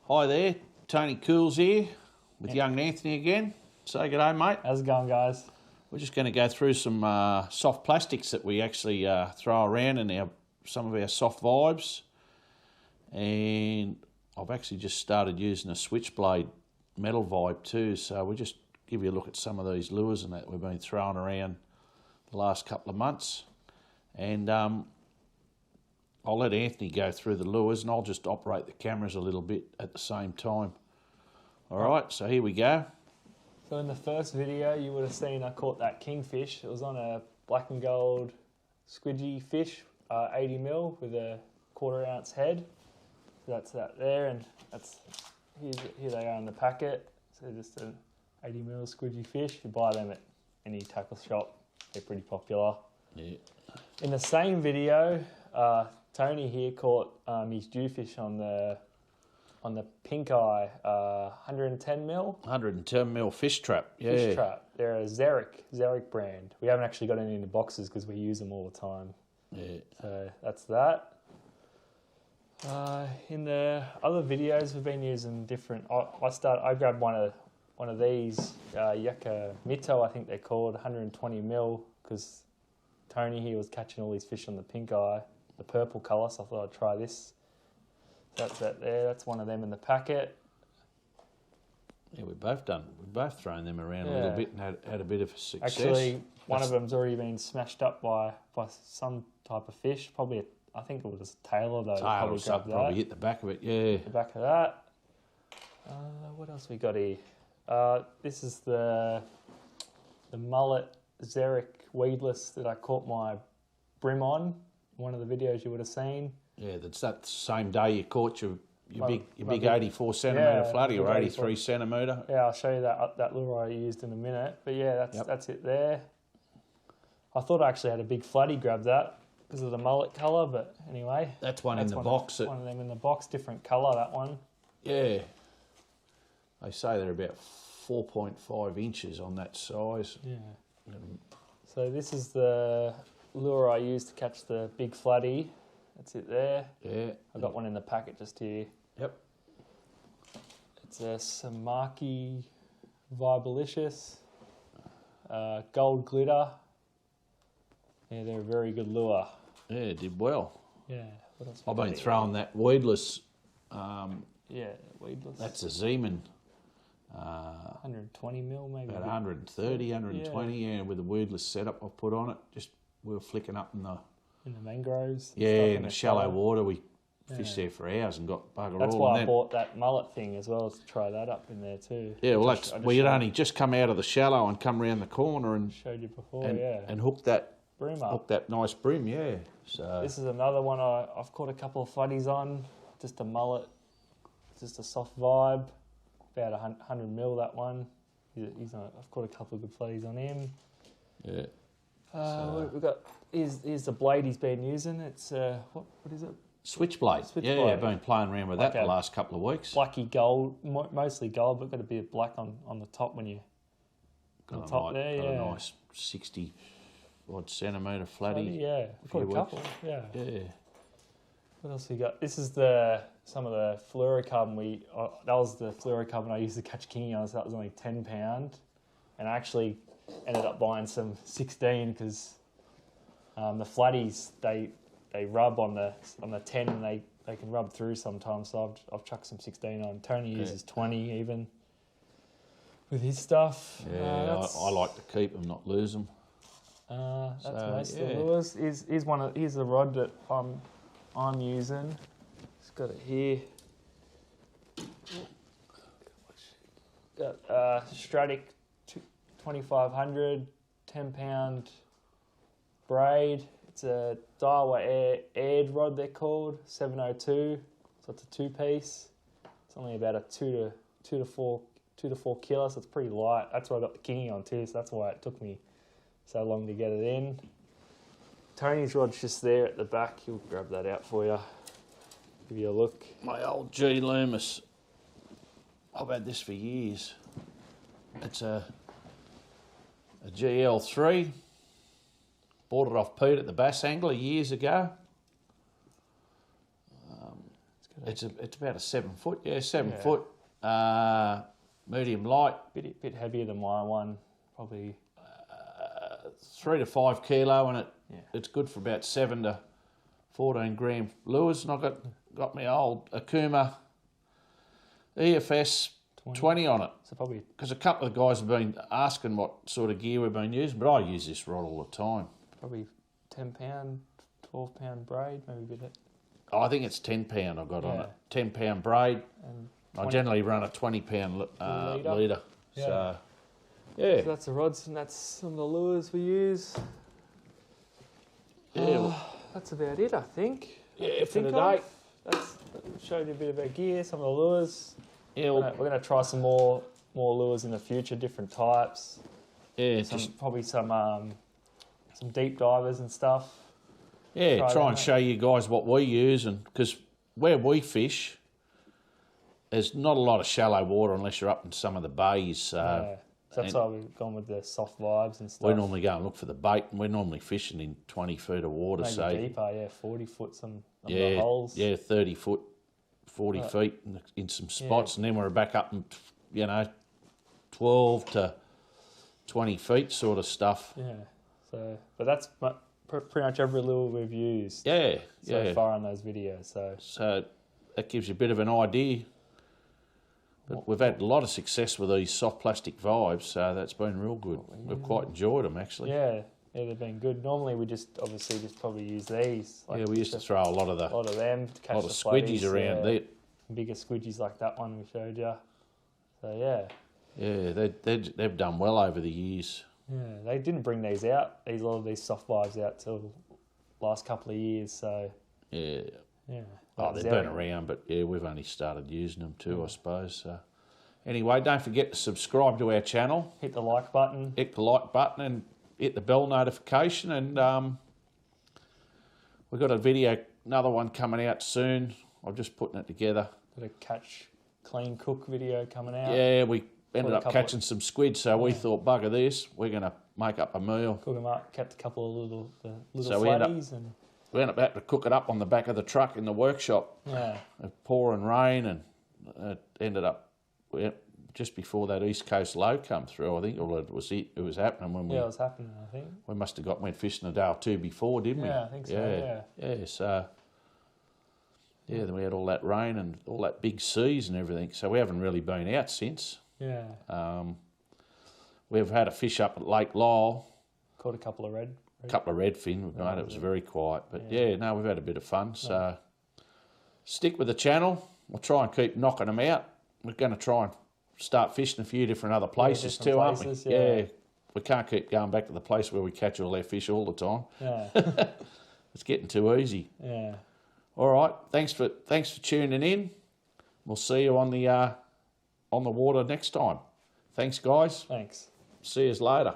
Hi there, Tony Cools here with young Anthony again. Say good day, mate. How's it going, guys? We're just going to go through some soft plastics that we actually throw around in some of our soft vibes. And I've actually just started using a switchblade metal vibe too, so we'll just give you a look at some of these lures and that we've been throwing around the last couple of months. And I'll let Anthony go through the lures and I'll just operate the cameras a little bit at the same time. All right, so here we go. So in the first video, you would have seen I caught that kingfish. It was on a black and gold squidgy fish, 80 mil with a 1/4 ounce head. So that's that there, and here they are in the packet. So just an 80 mil squidgy fish. You buy them at any tackle shop. They're pretty popular. Yeah. In the same video, Tony here caught his jewfish on the pink eye, 110 mil. 110 mil fish trap, yeah. Fish trap. They're a Estuary brand. We haven't actually got any in the boxes because we use them all the time. Yeah. So that's that. In the other videos, we've been using different. I grabbed one of these Yucca Mito, I think they're called, 120 mil, because Tony here was catching all these fish on the pink eye, the purple colour. So I thought I'd try this. That's that there. That's one of them in the packet. Yeah, we've both thrown them around a little bit and had a bit of success. Actually, one of them's already been smashed up by some type of fish. Probably, I think it was a tailor though. Probably hit the back of it, yeah. The back of that. What else we got here? This is the mullet Xeric weedless that I caught my brim on. One of the videos you would have seen. Yeah, that's that same day you caught your big 84 centimetre flatty, or 83 centimetre. Yeah, I'll show you that lure I used in a minute. But yeah, that's it there. I thought I actually had a big flatty grab that because of the mullet colour, but anyway. That's one in the box. One of them in the box, different colour, that one. Yeah. They say they're about 4.5 inches on that size. Yeah. So this is the lure I used to catch the big flatty. That's it there. Yeah. I got one in the packet just here. Yep. It's a Samaki Vibalicious gold glitter. Yeah, they're a very good lure. Yeah, it did well. Yeah. What else? I've been throwing that weedless. Yeah, weedless. That's a Zeman. 120 mil maybe. About 130, 120, yeah, with the weedless setup I've put on it. Just we were flicking up in the mangroves. Yeah, in the shallow water. We fished there for hours and got bugger all. That's why I bought that mullet thing as well, to try that up in there too. Yeah, well, we'd only just come out of the shallow and come round the corner and showed you before, and hooked that bream up. Hooked that nice bream, yeah. So this is another one I've caught a couple of flatties on. Just a mullet, just a soft vibe. About 100 mil that one. I've caught a couple of good flatties on him. Yeah. What we've got? Here's the blade he's been using. It's what is it? Switchblade. Yeah, I've been playing around with that the last couple of weeks. Blacky gold, mostly gold, but got a bit of black on the top when you got a nice 60 odd centimetre flatty. Yeah, I've got a couple. Yeah. Yeah. What else we got? This is some of the fluorocarbon that was the fluorocarbon I used to catch kingy on, so that was only £10. And I actually ended up buying some 16 because the flatties they rub on the 10 and they can rub through sometimes. So I've chucked some 16 on. Tony uses 20 even with his stuff. Yeah, I like to keep them, not lose them. That's most of the lures. Here's the rod that I'm using. Just got it here. Got Stratic 2500, 10-pound braid. It's a Daiwa aired rod, they're called, 702. So it's a 2-piece. It's only about a 2 to 4 kilos, so it's pretty light. That's why I got the kingy on too, so that's why it took me so long to get it in. Tony's rod's just there at the back. He'll grab that out for you. Give you a look. My old G Loomis. I've had this for years. It's a GL3. Bought it off Pete at the Bass Angler years ago. It's got It's about a 7 foot. Yeah, 7 Yeah. foot. Medium light. Bit heavier than my one, probably. 3 to 5 kilo, and Yeah. it's good for about 7 to 14 gram lures. And I got my old Akuma EFS 20 on it. So probably Because a couple of guys have been asking what sort of gear we've been using, but I use this rod all the time. 10 pound, 12 pound braid, maybe a bit. I think it's 10 pound I've got on Yeah. it. 10 pound braid. And I generally run a 20 pound leader. Yeah. So, yeah. So that's the rods and that's some of the lures we use. Yeah. That's about it, I think. Yeah, for Think today. of. That's showed you a bit of our gear, some of the lures. Yeah, We're gonna try some more lures in the future, different types. yeah, Probably some deep divers and stuff. try that, and show you guys what we use, and because where we fish, there's not a lot of shallow water unless you're up in some of the bays. Yeah. So that's why we've gone with the soft vibes and stuff. We normally go and look for the bait, and we're normally fishing in 20 feet of water. Maybe So deeper, 40 foot some of the yeah, holes. 30 foot, 40 feet in some spots, and then we're back up in 12 to 20 feet sort of stuff. Yeah. So, but that's pretty much every lure we've used Yeah, so far on those videos. So that gives you a bit of an idea. But we've had a lot of success with these soft plastic vibes, so that's been real good. We've quite enjoyed them, actually. Yeah, they've been good. Normally we just probably use these. Yeah, we used to throw a lot of them to catch the squidgies floaties, around there. Bigger squidgies like that one we showed you. So yeah. Yeah, they've done well over the years. Yeah, they didn't bring these out. A lot of these soft vibes out till last couple of years. So Yeah. yeah. Oh, they've been around, but yeah, we've only started using them too, I suppose. So. Anyway, don't forget to subscribe to our channel. Hit the like button. Hit the like button and hit the bell notification. And we've got a video, another one coming out soon. I'm just putting it together. Got a catch, clean, cook video coming out. Yeah, we ended a up couple catching some squid, so we thought, bugger this, we're going to make up a meal. Cook them up. Kept a couple of little So we flatties and We ended up having to cook it up on the back of the truck in the workshop. yeah. Pouring rain, and it ended up just before that East Coast low come through. I think it was happening when Yeah, it was happening, I think. we must have went fishing a day or two before, didn't we? Yeah, I think so, Yeah, so then we had all that rain and all that big seas and everything. So we haven't really been out since. Yeah. We've had a fish up at Lake Lyell. Caught a couple of red. A couple of redfin we've made. It was very quiet, but yeah, no, we've had a bit of fun. So stick with the channel. We'll try and keep knocking them out. We're going to try and start fishing a few different other places different too, places, aren't we? yeah. We can't keep going back to the place where we catch all our fish all the time. Yeah. It's getting too easy. Yeah. All right, thanks for tuning in. We'll see you on the water next time. Thanks, guys. Thanks. See you later.